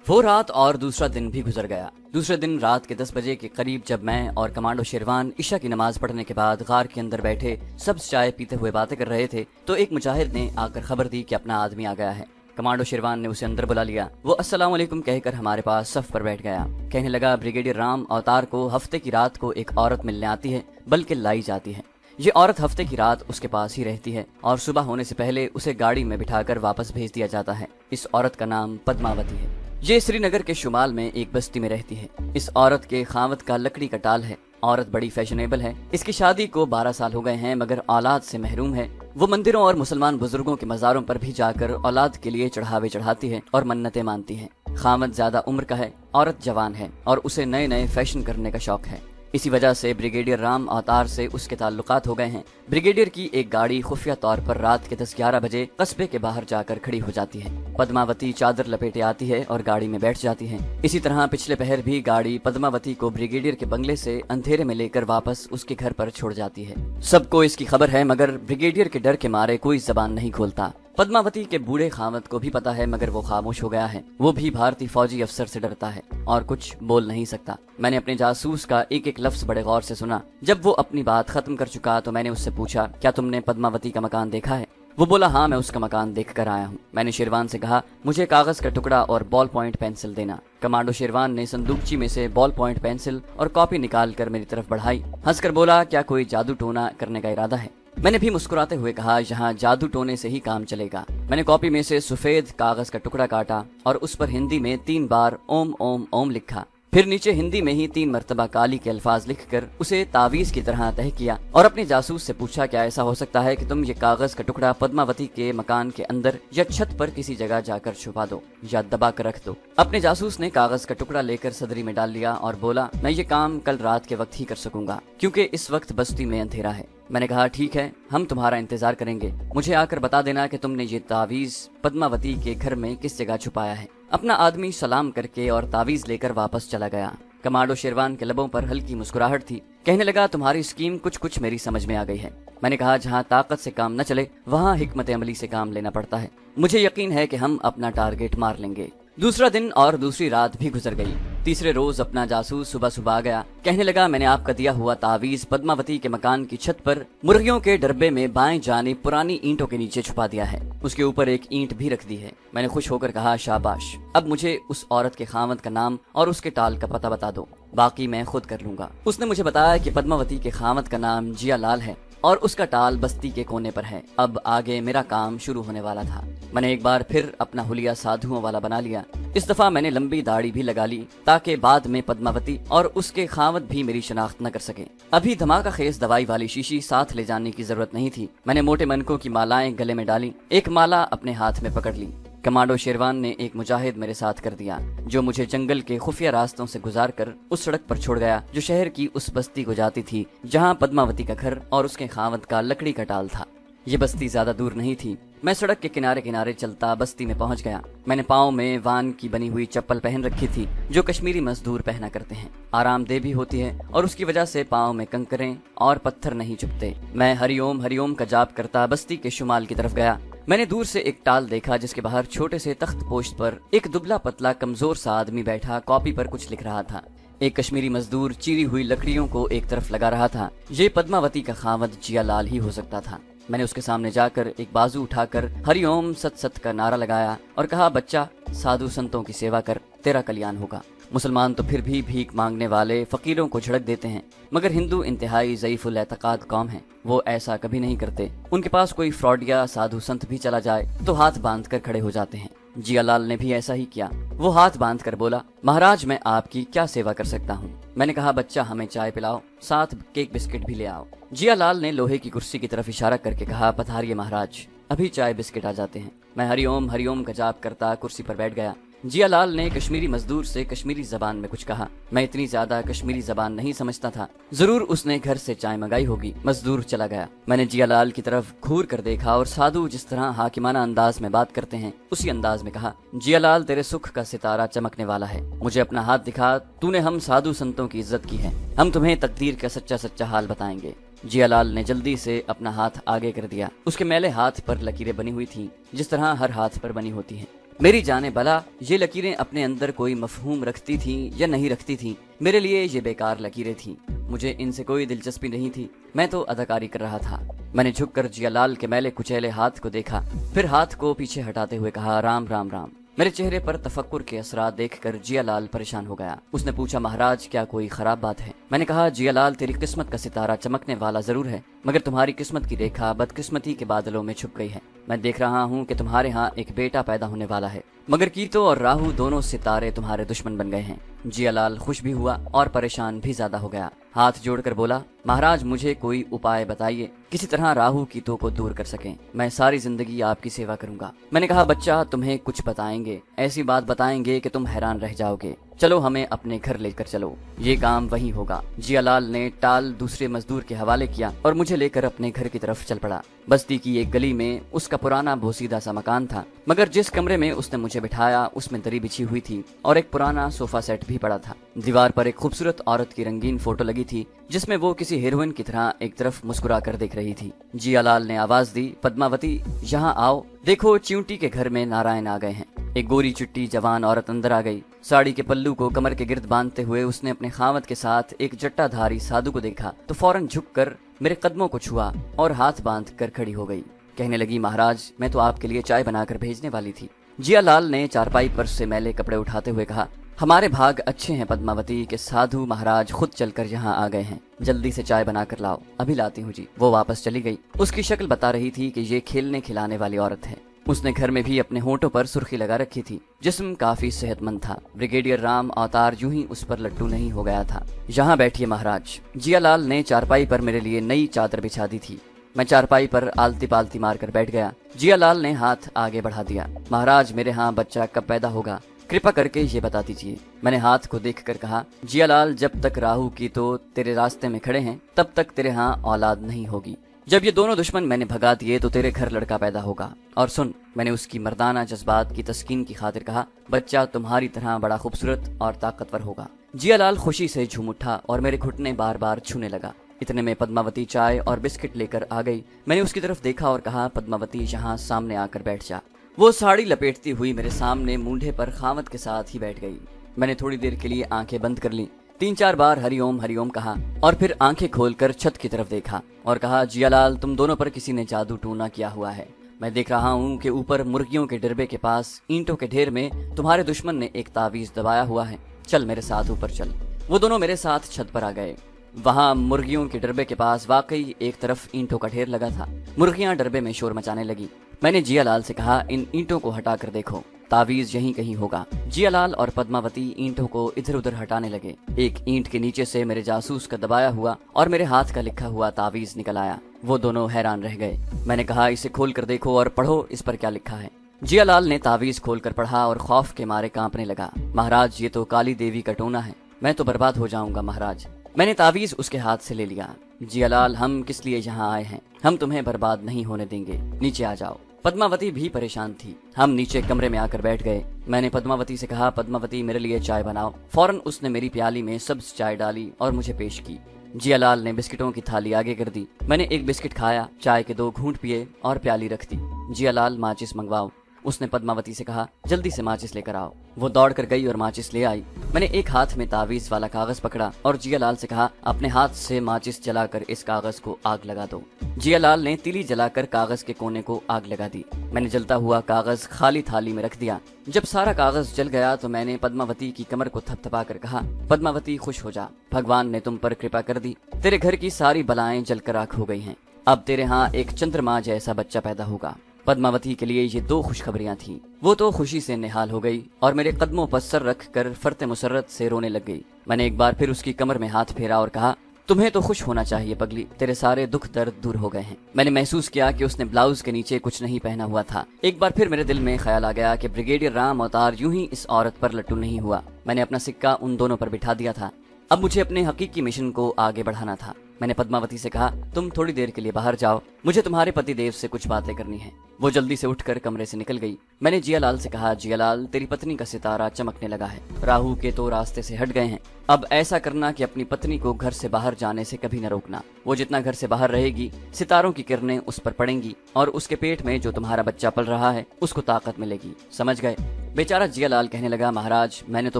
वो रात और दूसरा दिन भी गुजर गया। दूसरे दिन रात के 10 बजे के करीब जब मैं और कमांडो शेरवान ईशा की नमाज पढ़ने के बाद गार के अंदर बैठे सब चाय पीते हुए बातें कर रहे थे तो एक मुजाहिद ने आकर खबर दी कि अपना आदमी आ गया है। कमांडो शेरवान ने उसे अंदर बुला लिया। वो अस्सलाम वालेकुम कहकर हमारे पास सफ पर बैठ गया। कहने लगा, ब्रिगेडियर राम अवतार को हफ्ते की रात को एक औरत मिलने आती है, बल्कि लाई जाती है। ये औरत हफ्ते की रात उसके पास ही रहती है और सुबह होने से पहले उसे गाड़ी में बिठाकर वापस भेज दिया जाता है। इस औरत का नाम पद्मावती है। ये श्रीनगर के शुमाल में एक बस्ती में रहती है। इस औरत के खावत का लकड़ी का टाल है। औरत बड़ी फैशनेबल है। इसकी शादी को 12 साल हो गए हैं मगर औलाद से महरूम है। वो मंदिरों और मुसलमान बुजुर्गों के मज़ारों पर भी जाकर औलाद के लिए चढ़ावे चढ़ाती है और मन्नतें मानती है। खावत ज्यादा उम्र का है, औरत जवान है और उसे नए नए फैशन करने का शौक है। इसी वजह से ब्रिगेडियर राम अवतार से उसके ताल्लुकात हो गए हैं। ब्रिगेडियर की एक गाड़ी खुफिया तौर पर रात के 10-11 बजे कस्बे के बाहर जाकर खड़ी हो जाती है। पद्मावती चादर लपेटे आती है और गाड़ी में बैठ जाती है। इसी तरह पिछले पहर भी गाड़ी पद्मावती को ब्रिगेडियर के बंगले से अंधेरे में लेकर वापस उसके घर पर छोड़ जाती है। सबको इसकी खबर है मगर ब्रिगेडियर के डर के मारे कोई जबान नहीं खोलता। पद्मावती के बूढ़े खामत को भी पता है मगर वो खामोश हो गया है। वो भी भारतीय फौजी अफसर से डरता है और कुछ बोल नहीं सकता। मैंने अपने जासूस का एक एक लफ्ज बड़े गौर से सुना। जब वो अपनी बात खत्म कर चुका तो मैंने उससे पूछा, क्या तुमने पद्मावती का मकान देखा है? वो बोला, हाँ मैं उसका मकान देख कर आया हूँ। मैंने शेरवान से कहा, मुझे कागज का टुकड़ा और बॉल पॉइंट पेंसिल देना। कमांडो शेरवान ने संदूकची में से बॉल पॉइंट पेंसिल और कॉपी निकाल कर मेरी तरफ बढ़ाई। हंसकर बोला, क्या कोई जादू टोना करने का इरादा है? मैंने भी मुस्कुराते हुए कहा, यहाँ जादू टोने से ही काम चलेगा। मैंने कॉपी में से सफेद कागज का टुकड़ा काटा और उस पर हिंदी में 3 बार ओम ओम ओम लिखा। फिर नीचे हिंदी में ही 3 मरतबा काली के अल्फाज लिखकर उसे तावीज की तरह तह किया और अपने जासूस से पूछा, क्या ऐसा हो सकता है कि तुम ये कागज का टुकड़ा पद्मावती के मकान के अंदर या छत पर किसी जगह जाकर छुपा दो या दबा कर रख दो? अपने जासूस ने कागज का टुकड़ा लेकर सदरी में डाल लिया और बोला, मैं ये काम कल रात के वक्त ही कर सकूंगा क्योंकि इस वक्त बस्ती में अंधेरा है। मैंने कहा, ठीक है, हम तुम्हारा इंतजार करेंगे। मुझे आकर बता देना कि तुमने ये तावीज पद्मावती के घर में किस जगह छुपाया है। अपना आदमी सलाम करके और तावीज लेकर वापस चला गया। कमांडो शेरवान के लबों पर हल्की मुस्कुराहट थी। कहने लगा, तुम्हारी स्कीम कुछ कुछ मेरी समझ में आ गई है। मैंने कहा, जहाँ ताकत से काम न चले वहाँ हिकमत अमली से काम लेना पड़ता है। मुझे यकीन है कि हम अपना टारगेट मार लेंगे। दूसरा दिन और दूसरी रात भी गुजर गई। तीसरे रोज अपना जासूस सुबह सुबह आ गया। कहने लगा, मैंने आपका दिया हुआ तावीज पद्मावती के मकान की छत पर मुर्गियों के डब्बे में बाएं जानिब पुरानी ईंटों के नीचे छुपा दिया है। उसके ऊपर एक ईंट भी रख दी है। मैंने खुश होकर कहा, शाबाश, अब मुझे उस औरत के खामद का नाम और उसके टाल का पता बता दो, बाकी मैं खुद कर लूंगा। उसने मुझे बताया कि पद्मावती के खामद का नाम जिया लाल है और उसका टाल बस्ती के कोने पर है। अब आगे मेरा काम शुरू होने वाला था। मैंने एक बार फिर अपना हुलिया साधुओं वाला बना लिया। इस दफा मैंने लंबी दाढ़ी भी लगा ली ताकि बाद में पद्मावती और उसके खावत भी मेरी शनाख्त न कर सके। अभी धमाका खेज दवाई वाली शीशी साथ ले जाने की जरूरत नहीं थी। मैंने मोटे मनकों की मालाएं गले में डाली, एक माला अपने हाथ में पकड़ ली। कमांडो शेरवान ने एक मुजाहिद मेरे साथ कर दिया जो मुझे जंगल के खुफिया रास्तों से गुजार कर उस सड़क पर छोड़ गया जो शहर की उस बस्ती को जाती थी जहाँ पद्मावती का घर और उसके खावत का लकड़ी का टाल था। ये बस्ती ज्यादा दूर नहीं थी। मैं सड़क के किनारे किनारे चलता बस्ती में पहुंच गया। मैंने पाँव में वान की बनी हुई चप्पल पहन रखी थी जो कश्मीरी मजदूर पहना करते हैं। आरामदेह भी होती है और उसकी वजह से पाँव में कंकरें और पत्थर नहीं चुभते। मैं हरिओम का जाप करता बस्ती के शुमाल की तरफ गया। मैंने दूर से एक टाल देखा जिसके बाहर छोटे से तख्त पोस्ट पर एक दुबला पतला कमजोर सा आदमी बैठा कॉपी पर कुछ लिख रहा था। एक कश्मीरी मजदूर चीरी हुई लकड़ियों को एक तरफ लगा रहा था। ये पद्मावती का खावत जिया लाल ही हो सकता था। मैंने उसके सामने जाकर एक बाजू उठाकर हरिओम सत सत का नारा लगाया और कहा, बच्चा, साधु संतों की सेवा कर, तेरा कल्याण होगा। मुसलमान तो फिर भी भीख मांगने वाले फकीरों को झड़क देते हैं मगर हिंदू इंतहाई ज़ईफुल एतकाद कौम है। वो ऐसा कभी नहीं करते। उनके पास कोई फ्रॉड या साधु संत भी चला जाए तो हाथ बांध कर खड़े हो जाते हैं। जियालाल ने भी ऐसा ही किया। वो हाथ बांध कर बोला, महाराज, मैं आपकी क्या सेवा कर सकता हूँ? मैंने कहा, बच्चा, हमें चाय पिलाओ, साथ केक बिस्किट भी ले आओ। जियालाल ने लोहे की कुर्सी की तरफ इशारा करके कहा, पधारिए महाराज, अभी चाय बिस्किट आ जाते हैं। मैं हरिओम का जाप करता कुर्सी पर बैठ गया। जियालाल ने कश्मीरी मजदूर से कश्मीरी जबान में कुछ कहा। मैं इतनी ज्यादा कश्मीरी जबान नहीं समझता था। जरूर उसने घर से चाय मंगाई होगी। मजदूर चला गया। मैंने जियालाल की तरफ घूर कर देखा और साधु जिस तरह हाकिमाना अंदाज में बात करते हैं उसी अंदाज में कहा, जियालाल, तेरे सुख का सितारा चमकने वाला है। मुझे अपना हाथ दिखा। तूने हम साधु संतों की इज्जत की है। हम तुम्हें तकदीर का सच्चा सच्चा हाल बताएंगे। जियालाल ने जल्दी से अपना हाथ आगे कर दिया। उसके मैले हाथ पर लकीरें बनी हुई थीं जिस तरह हर हाथ पर बनी होती हैं। मेरी जाने भला ये लकीरें अपने अंदर कोई मफहूम रखती थीं या नहीं रखती थीं, मेरे लिए ये बेकार लकीरें थीं। मुझे इनसे कोई दिलचस्पी नहीं थी, मैं तो अदाकारी कर रहा था। मैंने झुककर जियालाल के मैले कुचैले हाथ को देखा, फिर हाथ को पीछे हटाते हुए कहा, राम राम राम। मेरे चेहरे पर तफक्कुर के असरात देखकर जियालाल परेशान हो गया। उसने पूछा, महाराज क्या कोई खराब बात है? मैंने कहा, जियालाल तेरी किस्मत का सितारा चमकने वाला जरूर है, मगर तुम्हारी किस्मत की रेखा बदकिस्मती के बादलों में छुप गई है। मैं देख रहा हूँ कि तुम्हारे यहाँ एक बेटा पैदा होने वाला है, मगर कीतो और राहु दोनों सितारे तुम्हारे दुश्मन बन गए हैं। जियालाल खुश भी हुआ और परेशान भी ज्यादा हो गया। हाथ जोड़कर बोला, महाराज मुझे कोई उपाय बताइए, किसी तरह राहु कीतो को दूर कर सकें। मैं सारी जिंदगी आपकी सेवा करूंगा। मैंने कहा, बच्चा तुम्हें कुछ बताएंगे, ऐसी बात बताएंगे कि तुम हैरान रह जाओगे। चलो हमें अपने घर लेकर चलो, ये काम वहीं होगा। जियालाल ने टाल दूसरे मजदूर के हवाले किया और मुझे लेकर अपने घर की तरफ चल पड़ा। बस्ती की एक गली में उसका पुराना बोसीदा सा मकान था, मगर जिस कमरे में उसने मुझे बिठाया उसमें दरी बिछी हुई थी और एक पुराना सोफा सेट भी पड़ा था। दीवार पर एक खूबसूरत औरत की रंगीन फोटो लगी थी, जिसमें वो किसी हीरोइन की तरह एक तरफ मुस्कुरा कर देख रही थी। जियालाल ने आवाज दी, पद्मावती यहाँ आओ, देखो च्यूंटी के घर में नारायण आ गए हैं। एक गोरी चिट्टी जवान औरत अंदर आ गई। साड़ी के पल्लू को कमर के गिर्द बांधते हुए उसने अपने खावत के साथ एक जट्टाधारी साधु को देखा तो फौरन झुककर मेरे कदमों को छुआ और हाथ बांध कर खड़ी हो गई। कहने लगी, महाराज मैं तो आपके लिए चाय बनाकर भेजने वाली थी। जियालाल ने चारपाई पर से मैले कपड़े उठाते हुए कहा, हमारे भाग अच्छे हैं पद्मावती के साधु महाराज खुद चलकर यहाँ आ गए हैं। जल्दी से चाय बनाकर लाओ। अभी लाती हूँ जी। वो वापस चली गई। उसकी शक्ल बता रही थी कि ये खेलने खिलाने वाली औरत है। उसने घर में भी अपने होंठों पर सुर्खी लगा रखी थी। जिस्म काफी सेहतमंद था। ब्रिगेडियर राम अवतार यूं ही उस पर लट्टू नहीं हो गया था। यहाँ बैठिए महाराज। जियालाल ने चारपाई पर मेरे लिए नई चादर बिछा दी थी। मैं चारपाई पर आलती पालती मारकर बैठ गया। जियालाल ने हाथ आगे बढ़ा दिया। महाराज मेरे यहाँ बच्चा कब पैदा होगा, कृपा करके ये बता दीजिए। मैंने हाथ को देखकर कहा, जियालाल जब तक राहु की तो तेरे रास्ते में खड़े हैं तब तक तेरे यहाँ औलाद नहीं होगी। जब ये दोनों दुश्मन मैंने भगा दिए तो तेरे घर लड़का पैदा होगा। और सुन, मैंने उसकी मर्दाना जज्बात की तस्कीन की खातिर कहा, बच्चा तुम्हारी तरह बड़ा खूबसूरत और ताकतवर होगा। जियालाल खुशी से झूम उठा और मेरे घुटने बार बार छूने लगा। इतने में पद्मावती चाय और बिस्किट लेकर आ गई। मैंने उसकी तरफ देखा और कहा, पद्मावती यहाँ सामने आकर बैठ जा। वो साड़ी लपेटती हुई मेरे सामने मूंढे पर खामत के साथ ही बैठ गई। मैंने थोड़ी देर के लिए आंखें बंद कर ली, 3-4 बार हरिओम कहा और फिर आंखें खोलकर छत की तरफ देखा और कहा, जियालाल तुम दोनों पर किसी ने जादू टूना किया हुआ है। मैं देख रहा हूँ कि ऊपर मुर्गियों के डिब्बे के पास ईंटों के ढेर में तुम्हारे दुश्मन ने एक तावीज दबाया हुआ है। चल मेरे साथ ऊपर चल। वो दोनों मेरे साथ छत पर आ गए। वहाँ मुर्गियों के डरबे के पास वाकई एक तरफ ईंटों का ढेर लगा था। मुर्गियां डरबे में शोर मचाने लगी। मैंने जियालाल से कहा, इन ईंटों को हटा कर देखो, तावीज यहीं कहीं होगा। जियालाल और पद्मावती ईंटों को इधर उधर हटाने लगे। एक ईंट के नीचे से मेरे जासूस का दबाया हुआ और मेरे हाथ का लिखा हुआ तावीज निकल आया। वो दोनों हैरान रह गए। मैंने कहा, इसे खोल कर देखो और पढ़ो इस पर क्या लिखा है। जियालाल ने तावीज खोलकर पढ़ा और खौफ के मारे कांपने लगा। महाराज ये तो काली देवी का टोना है, मैं तो बर्बाद हो जाऊंगा महाराज। मैंने तावीज उसके हाथ से ले लिया। जियालाल हम किस लिए यहाँ आए हैं, हम तुम्हें बर्बाद नहीं होने देंगे, नीचे आ जाओ। पद्मावती भी परेशान थी। हम नीचे कमरे में आकर बैठ गए। मैंने पद्मावती से कहा, पद्मावती मेरे लिए चाय बनाओ। फौरन उसने मेरी प्याली में सब्ज चाय डाली और मुझे पेश की। जियालाल ने बिस्किटों की थाली आगे कर दी। मैंने एक बिस्किट खाया, चाय के 2 घूंट पिए और प्याली रख दी। जियालाल माचिस मंगवाओ। उसने पद्मावती से कहा, जल्दी से माचिस लेकर आओ। वो दौड़ कर गई और माचिस ले आई। मैंने एक हाथ में तावीज वाला कागज पकड़ा और जियालाल से कहा, अपने हाथ से माचिस जलाकर इस कागज को आग लगा दो। जियालाल ने तीली जलाकर कागज के कोने को आग लगा दी। मैंने जलता हुआ कागज खाली थाली में रख दिया। जब सारा कागज जल गया तो मैंने पद्मावती की कमर को थपथपा कर कहा, पद्मावती खुश हो जा, भगवान ने तुम पर कृपा कर दी। तेरे घर की सारी बलाएं जलकर राख हो गई हैं। अब तेरे यहाँ एक चंद्रमा जैसा बच्चा पैदा होगा। पद्मावती के लिए ये 2 खुशखबरियां थीं। वो तो खुशी से निहाल हो गई और मेरे कदमों पर सर रख कर फरते मुसर्रत से रोने लग गई। मैंने एक बार फिर उसकी कमर में हाथ फेरा और कहा, तुम्हें तो खुश होना चाहिए पगली, तेरे सारे दुख दर्द दूर हो गए हैं। मैंने महसूस किया कि उसने ब्लाउज के नीचे कुछ नहीं पहना हुआ था। एक बार फिर मेरे दिल में ख्याल आ गया कि ब्रिगेडियर राम अवतार यूं ही इस औरत पर लट्टू नहीं हुआ। मैंने अपना सिक्का उन दोनों पर बिठा दिया था। अब मुझे अपने हकीकी मिशन को आगे बढ़ाना था। मैंने पद्मावती से कहा, तुम थोड़ी देर के लिए बाहर जाओ, मुझे तुम्हारे पतिदेव से कुछ बातें करनी है। वो जल्दी से उठकर कमरे से निकल गई। मैंने जियालाल से कहा, जियालाल तेरी पत्नी का सितारा चमकने लगा है, राहु के तो रास्ते से हट गए हैं। अब ऐसा करना कि अपनी पत्नी को घर से बाहर जाने से कभी न रोकना। वो जितना घर से बाहर रहेगी, सितारों की किरणें उस पर पड़ेंगी और उसके पेट में जो तुम्हारा बच्चा पल रहा है उसको ताकत मिलेगी। समझ गए? बेचारा जियालाल कहने लगा, महाराज मैंने तो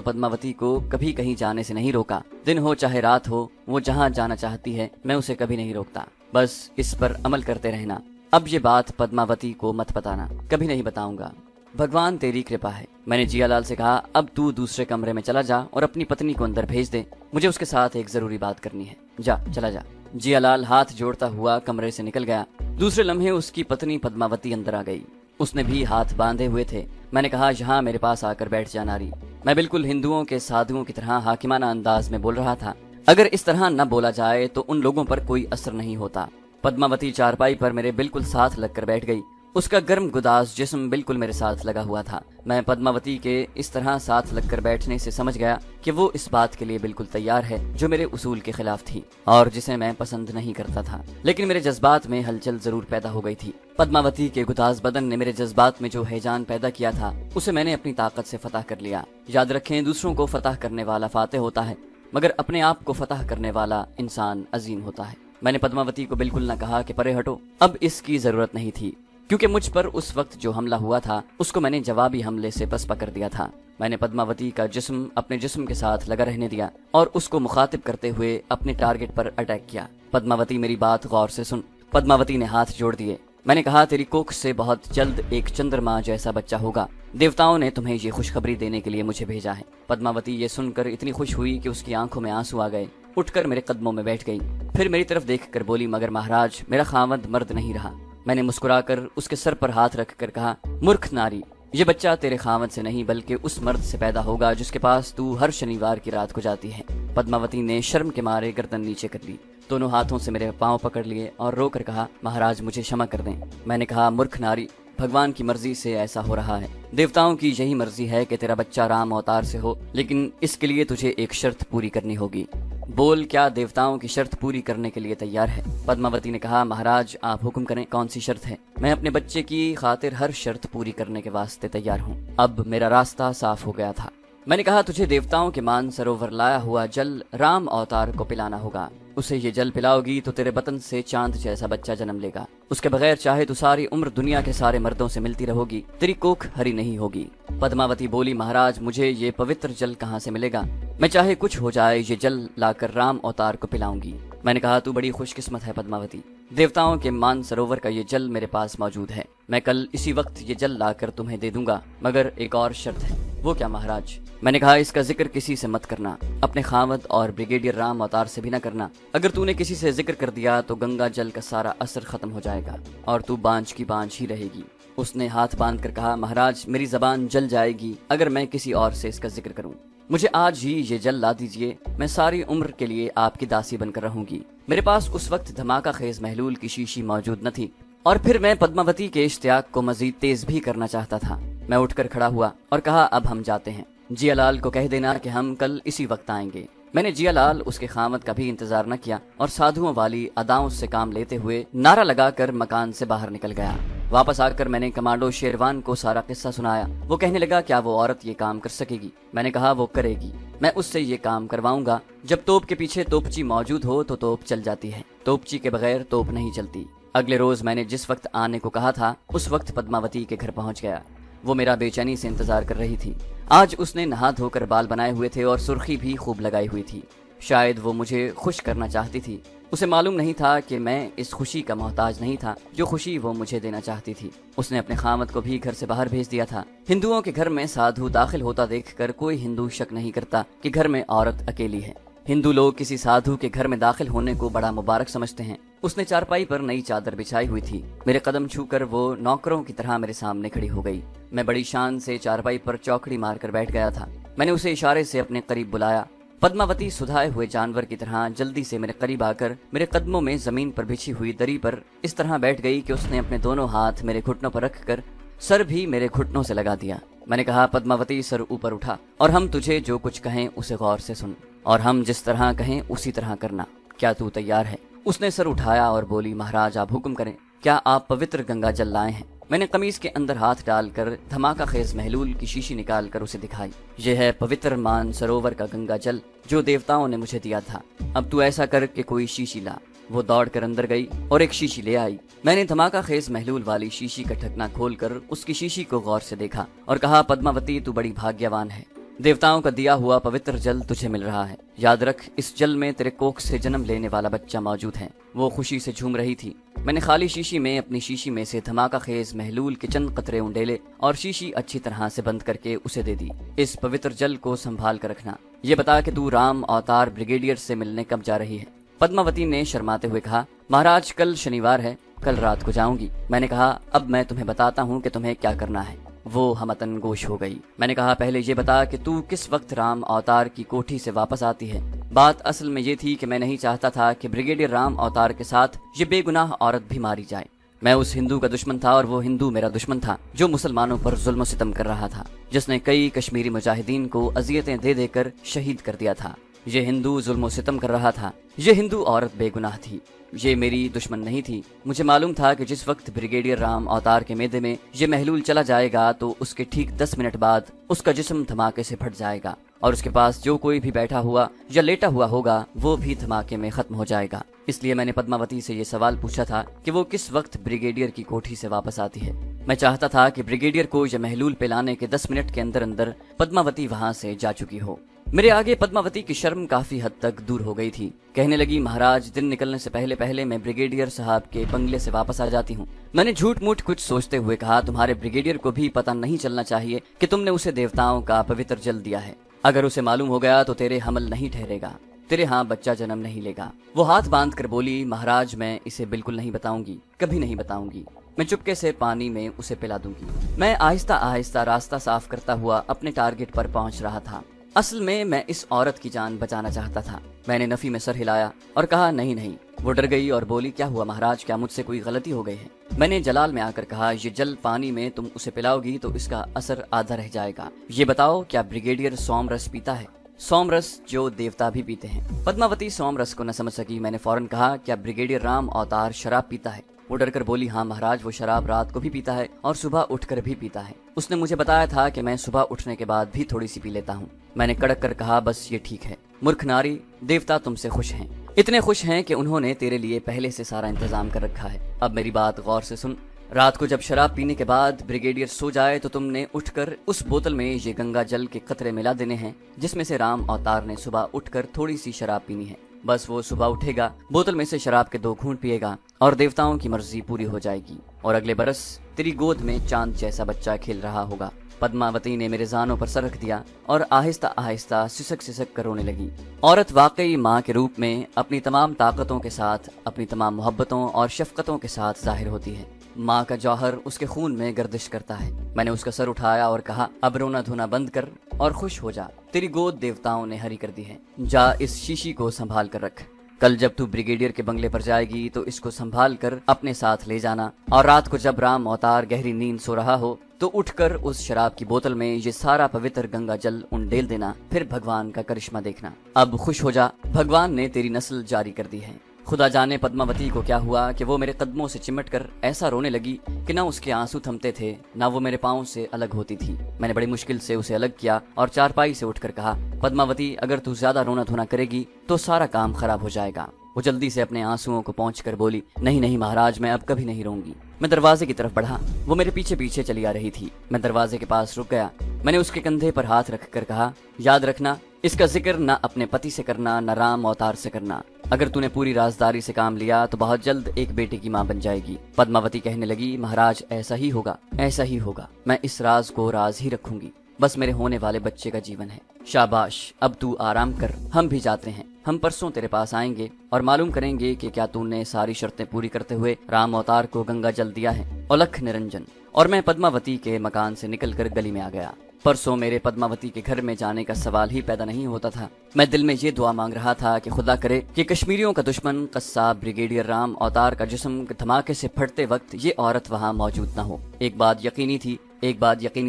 पद्मावती को कभी कहीं जाने से नहीं रोका। दिन हो चाहे रात हो, वो जहाँ जाना चाहती है मैं उसे कभी नहीं रोकता। बस इस पर अमल करते रहना। अब ये बात पद्मावती को मत बताना। कभी नहीं बताऊंगा। भगवान तेरी कृपा है। मैंने जियालाल से कहा, अब तू दूसरे कमरे में चला जा और अपनी पत्नी को अंदर भेज दे। मुझे उसके साथ एक जरूरी बात करनी है। जा, चला जा। जियालाल हाथ जोड़ता हुआ कमरे से निकल गया। दूसरे लम्हे उसकी पत्नी पद्मावती अंदर आ गई। उसने भी हाथ बांधे हुए थे। मैंने कहा, यहाँ मेरे पास आकर बैठ जा नारी। मैं बिल्कुल हिंदुओं के साधुओं की तरह हाकिमाना अंदाज में बोल रहा था। अगर इस तरह न बोला जाए तो उन लोगों पर कोई असर नहीं होता। पद्मावती चारपाई पर मेरे बिल्कुल साथ लगकर बैठ गई। उसका गर्म गुदास जिस्म बिल्कुल मेरे साथ लगा हुआ था। मैं पद्मावती के इस तरह साथ लगकर बैठने से समझ गया कि वो इस बात के लिए बिल्कुल तैयार है जो मेरे उसूल के खिलाफ थी और जिसे मैं पसंद नहीं करता था। लेकिन मेरे जज्बात में हलचल जरूर पैदा हो गई थी। पद्मावती के गुदास बदन ने मेरे जज्बात में जो हैजान पैदा किया था उसे मैंने अपनी ताकत से फतह कर लिया। याद रखें, दूसरों को फतह करने वाला फातेह होता है, मगर अपने आप को फतह करने वाला इंसान अजीम होता है। मैंने पद्मावती को बिल्कुल न कहा कि परे हटो। अब इसकी जरूरत नहीं थी, क्योंकि मुझ पर उस वक्त जो हमला हुआ था उसको मैंने जवाबी हमले से पसपा कर दिया था। मैंने पद्मावती का जिस्म अपने जिस्म के साथ लगा रहने दिया और उसको मुखातिब करते हुए अपने टारगेट पर अटैक किया। पद्मावती, मेरी बात गौर से सुन। पद्मावती ने हाथ जोड़ दिए। मैंने कहा, तेरी कोख से बहुत जल्द एक चंद्रमा जैसा बच्चा होगा। देवताओं ने तुम्हें ये खुशखबरी देने के लिए मुझे भेजा है। पद्मावती ये सुनकर इतनी खुश हुई कि उसकी आंखों में आंसू आ गए। उठकर मेरे कदमों में बैठ गई। फिर मेरी तरफ देखकर बोली, मगर महाराज मेरा खावंद मर्द नहीं रहा। मैंने मुस्कुराकर उसके सर पर हाथ रखकर कहा, मूर्ख नारी, ये बच्चा तेरे खावंद से नहीं बल्कि उस मर्द से पैदा होगा जिसके पास तू हर शनिवार की रात को जाती है। पद्मावती ने शर्म के मारे गर्दन नीचे कर ली, दोनों हाथों से मेरे पांव पकड़ लिए और रोकर कहा, महाराज मुझे क्षमा कर दें। मैंने कहा, मूर्ख नारी, भगवान की मर्जी से ऐसा हो रहा है। देवताओं की यही मर्जी है कि तेरा बच्चा राम अवतार से हो, लेकिन इसके लिए तुझे एक शर्त पूरी करनी होगी। बोल, क्या देवताओं की शर्त पूरी करने के लिए तैयार है? पद्मावती ने कहा, महाराज आप हुक्म करें, कौन सी शर्त है? मैं अपने बच्चे की खातिर हर शर्त पूरी करने के वास्ते तैयार हूँ। अब मेरा रास्ता साफ हो गया था। मैंने कहा, तुझे देवताओं के मान सरोवर लाया हुआ जल राम अवतार को पिलाना होगा। उसे ये जल पिलाओगी तो तेरे बतन से चांद जैसा बच्चा जन्म लेगा। उसके बगैर चाहे तो सारी उम्र दुनिया के सारे मर्दों से मिलती रहोगी, तेरी कोख हरी नहीं होगी। पद्मावती बोली, महाराज मुझे ये पवित्र जल कहाँ से मिलेगा? मैं चाहे कुछ हो जाए ये जल लाकर राम अवतार को पिलाऊंगी। मैंने कहा, तू बड़ी खुशकिस्मत है पद्मावती, देवताओं के मान सरोवर का ये जल मेरे पास मौजूद है। मैं कल इसी वक्त ये जल लाकर तुम्हें दे दूंगा, मगर एक और शर्त है। वो क्या महाराज? मैंने कहा, इसका जिक्र किसी से मत करना, अपने खावंद और ब्रिगेडियर राम अवतार से भी न करना। अगर तूने किसी से जिक्र कर दिया तो गंगा जल का सारा असर खत्म हो जाएगा और तू बांझ की बांझ ही रहेगी। उसने हाथ बांध कर कहा, महाराज मेरी जबान जल जाएगी अगर मैं किसी और से इसका जिक्र करूं। मुझे आज ही ये जल ला दीजिए, मैं सारी उम्र के लिए आपकी दासी बनकर रहूंगी। मेरे पास उस वक्त धमाका खेज महलूल की शीशी मौजूद न थी और फिर मैं पद्मावती के इश्तियाक को मजीद तेज भी करना चाहता था। मैं उठकर खड़ा हुआ और कहा, अब हम जाते हैं। जियालाल को कह देना कि हम कल इसी वक्त आएंगे। मैंने जियालाल उसके खामद का भी इंतजार न किया और साधुओं वाली अदाओं से काम लेते हुए नारा लगाकर मकान से बाहर निकल गया। वापस आकर मैंने कमांडो शेरवान को सारा किस्सा सुनाया। वो कहने लगा, क्या वो औरत ये काम कर सकेगी? मैंने कहा, वो करेगी। मैं उससे ये काम करवाऊंगा। जब तोप के पीछे तोपची मौजूद हो तो तोप चल जाती है, तोपची के बगैर तोप नहीं चलती। अगले रोज मैंने जिस वक्त आने को कहा था उस वक्त पद्मावती के घर पहुंच गया। वो मेरा बेचैनी से इंतजार कर रही थी। आज उसने नहा धोकर बाल बनाए हुए थे और सुर्खी भी खूब लगाई हुई थी। शायद वो मुझे खुश करना चाहती थी। उसे मालूम नहीं था कि मैं इस खुशी का मोहताज नहीं था जो खुशी वो मुझे देना चाहती थी। उसने अपने खामद को भी घर से बाहर भेज दिया था। हिंदुओं के घर में साधु दाखिल होता देखकर कोई हिंदू शक नहीं करता कि घर में औरत अकेली है। हिंदू लोग किसी साधु के घर में दाखिल होने को बड़ा मुबारक समझते हैं। उसने चारपाई पर नई चादर बिछाई हुई थी। मेरे कदम छूकर वो नौकरों की तरह मेरे सामने खड़ी हो गई। मैं बड़ी शान से चारपाई पर चौकड़ी मारकर बैठ गया था। मैंने उसे इशारे से अपने करीब बुलाया। पद्मावती सुधाए हुए जानवर की तरह जल्दी से मेरे करीब आकर मेरे कदमों में जमीन पर बिछी हुई दरी पर इस तरह बैठ गई कि उसने अपने दोनों हाथ मेरे घुटनों पर रखकर सर भी मेरे घुटनों से लगा दिया। मैंने कहा, पद्मावती सर ऊपर उठा और हम तुझे जो कुछ कहें उसे गौर से सुन और हम जिस तरह कहें उसी तरह करना। क्या तू तैयार है? उसने सर उठाया और बोली, महाराज आप हुक्म करें। क्या आप पवित्र गंगा जल लाए हैं? मैंने कमीज के अंदर हाथ डालकर धमाका खेज महलूल की शीशी निकालकर उसे दिखाई। यह है पवित्र मान सरोवर का गंगा जल जो देवताओं ने मुझे दिया था। अब तू ऐसा कर के कोई शीशी ला। वो दौड़कर अंदर गई और एक शीशी ले आई। मैंने धमाका खेज महलूल वाली शीशी का ढकना खोलकर उसकी शीशी को गौर से देखा और कहा, पद्मावती तू बड़ी भाग्यवान है, देवताओं का दिया हुआ पवित्र जल तुझे मिल रहा है। याद रख, इस जल में तेरे कोख से जन्म लेने वाला बच्चा मौजूद है। वो खुशी से झूम रही थी। मैंने खाली शीशी में अपनी शीशी में से धमाका खेज महलूल के चंद कतरे उंडेले और शीशी अच्छी तरह से बंद करके उसे दे दी। इस पवित्र जल को संभाल कर रखना। ये बता कि तू राम अवतार ब्रिगेडियर से मिलने कब जा रही है? पद्मावती ने शर्माते हुए कहा, महाराज कल शनिवार है, कल रात को जाऊंगी। मैंने कहा, अब मैं तुम्हें बताता हूँ कि तुम्हें क्या करना है। वो हमतन गोश हो गई। मैंने कहा, पहले ये बता कि तू किस वक्त राम अवतार की कोठी से वापस आती है। बात असल में ये थी कि मैं नहीं चाहता था कि ब्रिगेडियर राम अवतार के साथ ये बेगुनाह औरत भी मारी जाए। मैं उस हिंदू का दुश्मन था और वो हिंदू मेरा दुश्मन था जो मुसलमानों पर जुल्म सितम कर रहा था, जिसने कई कश्मीरी मुजाहिदीन को अजियतें दे देकर शहीद कर दिया था। ये हिंदू जुल्म सितम कर रहा था। ये हिंदू औरत बेगुनाह थी। ये मेरी दुश्मन नहीं थी। मुझे मालूम था कि जिस वक्त ब्रिगेडियर राम अवतार के मेदे में ये महलूल चला जाएगा तो उसके ठीक 10 मिनट बाद उसका जिस्म धमाके से फट जाएगा और उसके पास जो कोई भी बैठा हुआ या लेटा हुआ होगा वो भी धमाके में खत्म हो जाएगा। इसलिए मैंने पद्मावती से ये सवाल पूछा था कि वो किस वक्त ब्रिगेडियर की कोठी से वापस आती है। मैं चाहता था कि ब्रिगेडियर को यह महलूल पे लाने के 10 मिनट के अंदर अंदर पद्मावती वहाँ से जा चुकी हो। मेरे आगे पद्मावती की शर्म काफी हद तक दूर हो गई थी। कहने लगी, महाराज दिन निकलने से पहले पहले मैं ब्रिगेडियर साहब के बंगले से वापस आ जाती हूँ। मैंने झूठ मूठ कुछ सोचते हुए कहा, तुम्हारे ब्रिगेडियर को भी पता नहीं चलना चाहिए कि तुमने उसे देवताओं का पवित्र जल दिया है। अगर उसे मालूम हो गया तो तेरे हमल नहीं ठहरेगा, तेरे यहाँ बच्चा जन्म नहीं लेगा। वो हाथ बांध कर बोली, महाराज मैं इसे बिल्कुल नहीं बताऊंगी, कभी नहीं बताऊंगी। मैं चुपके से पानी में उसे पिला दूंगी। मैं आहिस्ता आहिस्ता रास्ता साफ करता हुआ अपने टारगेट पर पहुंच रहा था। असल में मैं इस औरत की जान बचाना चाहता था। मैंने नफी में सर हिलाया और कहा, नहीं नहीं। वो डर गई और बोली, क्या हुआ महाराज, क्या मुझसे कोई गलती हो गई है? मैंने जलाल में आकर कहा, ये जल पानी में तुम उसे पिलाओगी तो इसका असर आधा रह जाएगा। ये बताओ, क्या ब्रिगेडियर सोमरस पीता है? सोमरस जो देवता भी पीते हैं। पद्मावती सोमरस को न समझ सकी। मैंने फौरन कहा, क्या ब्रिगेडियर राम अवतार शराब पीता है? वो डरकर बोली, हाँ महाराज, वो शराब रात को भी पीता है और सुबह उठकर भी पीता है। उसने मुझे बताया था कि मैं सुबह उठने के बाद भी थोड़ी सी पी लेता हूँ। मैंने कड़क कर कहा, बस ये ठीक है। मूर्ख नारी, देवता तुमसे खुश हैं, इतने खुश हैं कि उन्होंने तेरे लिए पहले से सारा इंतजाम कर रखा है। अब मेरी बात गौर से सुन। रात को जब शराब पीने के बाद ब्रिगेडियर सो जाए तो तुमने उठकर उस बोतल में ये गंगा जल के कतरे मिला देने हैं जिसमें से राम अवतार ने सुबह उठकर थोड़ी सी शराब पीनी है। बस वो सुबह उठेगा, बोतल में से शराब के 2 घूंट पिएगा और देवताओं की मर्जी पूरी हो जाएगी और अगले बरस तेरी गोद में चांद जैसा बच्चा खेल रहा होगा। पद्मावती ने मेरे जानों पर सर रख दिया और आहिस्ता आहिस्ता सिसक सिसक कर रोने लगी। औरत वाकई माँ के रूप में अपनी तमाम ताकतों के साथ, अपनी तमाम मोहब्बतों और शफकतों के साथ जाहिर होती है। माँ का जौहर उसके खून में गर्दिश करता है। मैंने उसका सर उठाया और कहा, अब रोना धोना बंद कर और खुश हो जा। तेरी गोद देवताओं ने हरी कर दी है। जा इस शीशी को संभाल कर रख। कल जब तू ब्रिगेडियर के बंगले पर जाएगी तो इसको संभाल कर अपने साथ ले जाना और रात को जब राम अवतार गहरी नींद सो रहा हो तो उठकर उस शराब की बोतल में ये सारा पवित्र गंगा जल उंडेल देना। फिर भगवान का करिश्मा देखना। अब खुश हो जा, भगवान ने तेरी नस्ल जारी कर दी है। खुदा जाने पद्मावती को क्या हुआ कि वो मेरे कदमों से चिमट कर ऐसा रोने लगी कि ना उसके आंसू थमते थे, ना वो मेरे पाँव से अलग होती थी। मैंने बड़ी मुश्किल से उसे अलग किया और चारपाई से उठकर कहा, पद्मावती अगर तू ज्यादा रोना धोना करेगी तो सारा काम खराब हो जाएगा। वो जल्दी से अपने आंसुओं को पोंछ कर बोली, नहीं नहीं महाराज, मैं अब कभी नहीं रोऊंगी। मैं दरवाजे की तरफ बढ़ा। वो मेरे पीछे पीछे चली आ रही थी। मैं दरवाजे के पास रुक गया। मैंने उसके कंधे पर हाथ रखकर कहा, याद रखना, इसका जिक्र न अपने पति से करना, न राम अवतार से करना। अगर तूने पूरी राजदारी से काम लिया तो बहुत जल्द एक बेटे की माँ बन जाएगी। पद्मावती कहने लगी, महाराज ऐसा ही होगा, ऐसा ही होगा। मैं इस राज को राज ही रखूंगी। बस मेरे होने वाले बच्चे का जीवन है। शाबाश, अब तू आराम कर, हम भी जाते हैं। हम परसों तेरे पास आएंगे और मालूम करेंगे कि क्या तूने सारी शर्तें पूरी करते हुए राम अवतार को गंगा जल दिया है। अलख निरंजन। और मैं पद्मावती के मकान से निकलकर गली में आ गया। परसों मेरे पद्मावती के घर में जाने का सवाल ही पैदा नहीं होता था। मैं दिल में ये दुआ मांग रहा था कि खुदा करे कि कश्मीरियों का दुश्मन कस्साब ब्रिगेडियर राम अवतार का जिस्म धमाके से फटते वक्त ये औरत वहाँ मौजूद न हो। एक बात यकीनी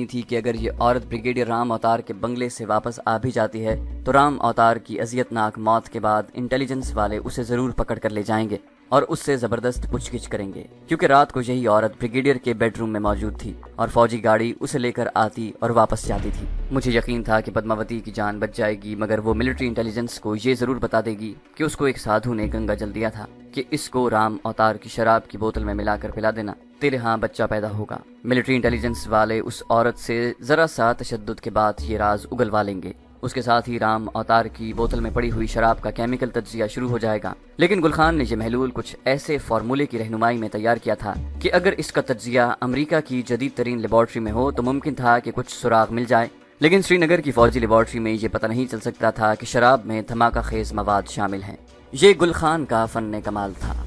थी कि अगर ये औरत ब्रिगेडियर राम अवतार के बंगले से वापस आ भी जाती है तो राम अवतार की अजियतनाक मौत के बाद इंटेलिजेंस वाले उसे जरूर पकड़ कर ले जाएंगे। और उससे जबरदस्त पूछगिछ करेंगे, क्योंकि रात को यही औरत ब्रिगेडियर के बेडरूम में मौजूद थी और फौजी गाड़ी उसे लेकर आती और वापस जाती थी। मुझे यकीन था कि पद्मावती की जान बच जाएगी, मगर वो मिलिट्री इंटेलिजेंस को ये जरूर बता देगी कि उसको एक साधु ने गंगा जल दिया था कि इसको राम अवतार की शराब की बोतल में मिलाकर पिला देना, तेरे यहाँ बच्चा पैदा होगा। मिलिट्री इंटेलिजेंस वाले उस औरत से जरा सा तशद्दुद के बाद ये राज उगलवा लेंगे। उसके साथ ही राम अवतार की बोतल में पड़ी हुई शराब का केमिकल तज्जिया शुरू हो जाएगा। लेकिन गुल खान ने ये महलूल कुछ ऐसे फार्मूले की रहनुमाई में तैयार किया था कि अगर इसका तज्जिया अमेरिका की जदीद तरीन लेबॉर्ट्री में हो तो मुमकिन था कि कुछ सुराग मिल जाए। लेकिन श्रीनगर की फौजी लेबॉर्ट्री में ये पता नहीं चल सकता था कि शराब में धमाका खेज मवाद शामिल हैं। ये गुल खान का फन कमाल था।